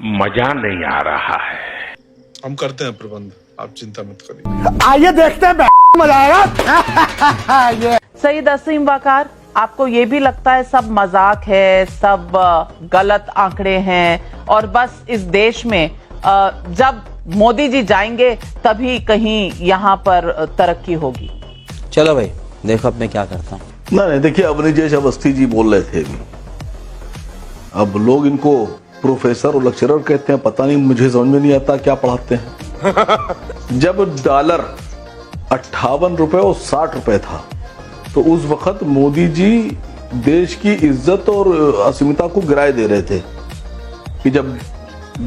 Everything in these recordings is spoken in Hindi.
मजा नहीं आ रहा है। हम करते हैं प्रबंध, आप चिंता मत करिए। आइए देखते हैं मजा आएगा। सईद असीम वकार, आपको ये भी लगता है सब मजाक है, सब गलत आंकड़े हैं और बस इस देश में जब मोदी जी जाएंगे तभी कहीं यहाँ पर तरक्की होगी? चलो भाई देखो अब मैं क्या करता हूँ। नहीं देखिए, अवनीश अवस्थी जी बोल रहे थे अभी, अब लोग इनको प्रोफेसर और लेक्चरर कहते हैं, पता नहीं, मुझे समझ में नहीं आता क्या पढ़ाते हैं। जब डॉलर 58 रुपए और 60 रुपए था तो उस वक्त मोदी जी देश की इज्जत और अस्मिता को गिराए दे रहे थे कि जब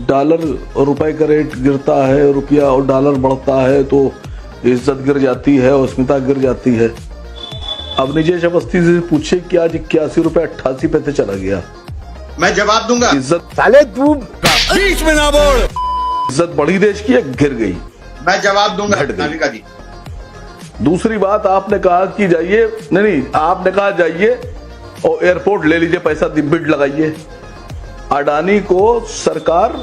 डॉलर और रुपए का रेट गिरता है, रुपया और डॉलर बढ़ता है तो इज्जत गिर जाती है और अस्मिता गिर जाती है। अब नीजेश अवस्थी से पूछे कि आज 81 रुपए 88 पैसे चला गया। मैं जवाब दूंगा। इज्जत साले तू बीच में ना बोल। इज्जत बढ़ी देश की, गिर गई। मैं जवाब दूंगा घट गई। नालिका जी। दूसरी बात, आपने कहा कि जाइए, नहीं आपने कहा जाइए और एयरपोर्ट ले लीजिए, पैसा बिड लगाइए। अडानी को सरकार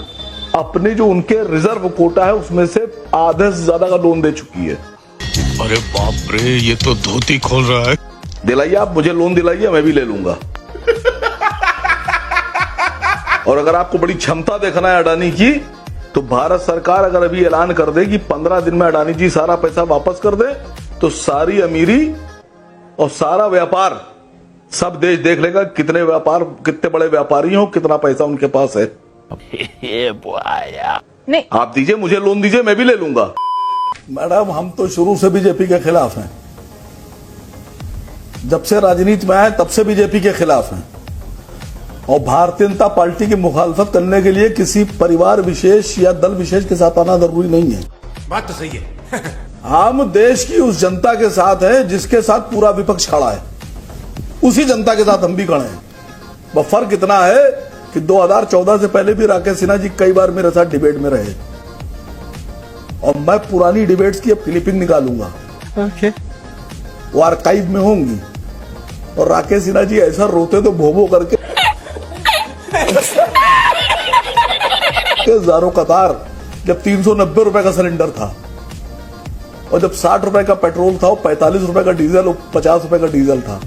अपने जो उनके रिजर्व कोटा है उसमें से आधे से ज्यादा का लोन दे चुकी है। अरे बाप रे, ये तो धोती खोल रहा है। दिलाइए, आप मुझे लोन दिलाइए, मैं भी ले लूंगा। और अगर आपको बड़ी क्षमता देखना है अडानी की, तो भारत सरकार अगर अभी ऐलान कर दे कि 15 दिन में अडानी जी सारा पैसा वापस कर दे तो सारी अमीरी और सारा व्यापार सब देश देख लेगा, कितने बड़े व्यापारी हो, कितना पैसा उनके पास है। नहीं, आप दीजिए, मुझे लोन दीजिए, मैं भी ले लूंगा। मैडम, हम तो शुरू से बीजेपी के खिलाफ हैं। जब से राजनीति में आए तब से बीजेपी के खिलाफ हैं और भारतीय जनता पार्टी की मुखालफत करने के लिए किसी परिवार विशेष या दल विशेष के साथ आना जरूरी नहीं है। बात तो सही है। हम देश की उस जनता के साथ हैं जिसके साथ पूरा विपक्ष खड़ा है, उसी जनता के साथ हम भी खड़े हैं। वह फर्क इतना है कि 2014 से पहले भी राकेश सिन्हा जी कई बार मेरे साथ डिबेट में रहे और मैं पुरानी डिबेट्स की अब क्लिपिंग निकालूंगा। वो आर्काइव में होंगी और राकेश सिन्हा जी ऐसा रोते तो भोभो करके हजारों कतार, जब 390 रुपए का सिलेंडर था और जब 60 रुपए का पेट्रोल था और 45 रुपए का डीजल और 50 रुपए का डीजल था,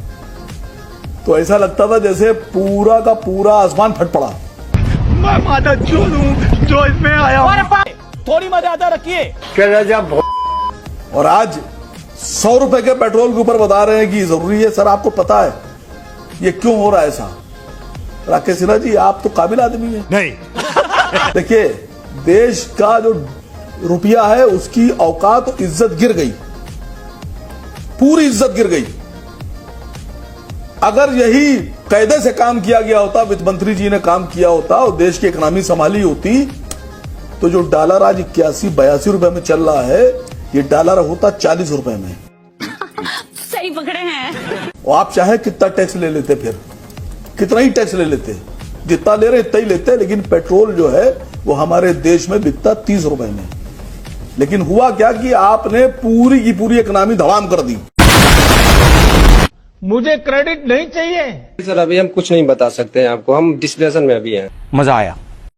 तो ऐसा लगता था जैसे पूरा का पूरा आसमान फट पड़ा। मैं माता चोर हूं जो इसमें आया हूं। थोड़ी मर्यादा रखिए। और आज 100 रुपए के पेट्रोल के ऊपर बता रहे हैं कि जरूरी है। सर, आपको पता है ये क्यों हो रहा है ऐसा? राकेश सिन्हा जी, आप तो काबिल आदमी हैं। नहीं। देखिए, देश का जो रुपया है उसकी औकात और इज्जत गिर गई, पूरी इज्जत गिर गई। अगर यही कायदे से काम किया गया होता, वित्त मंत्री जी ने काम किया होता और देश की इकोनॉमी संभाली होती, तो जो डॉलर आज 81-82 रुपए में चल रहा है, ये डॉलर होता 40 रुपए में। सही पकड़े हैं। और आप चाहे कितना टैक्स ले लेते, फिर कितना ही टैक्स ले लेते, जितना ले रहे इतना ही लेते, लेकिन पेट्रोल जो है वो हमारे देश में बिकता 30 रुपए में। लेकिन हुआ क्या कि आपने पूरी की पूरी इकोनॉमी धड़ाम कर दी। मुझे क्रेडिट नहीं चाहिए। सर अभी हम कुछ नहीं बता सकते हैं आपको, हम डिस्कशन में अभी हैं। मजा आया।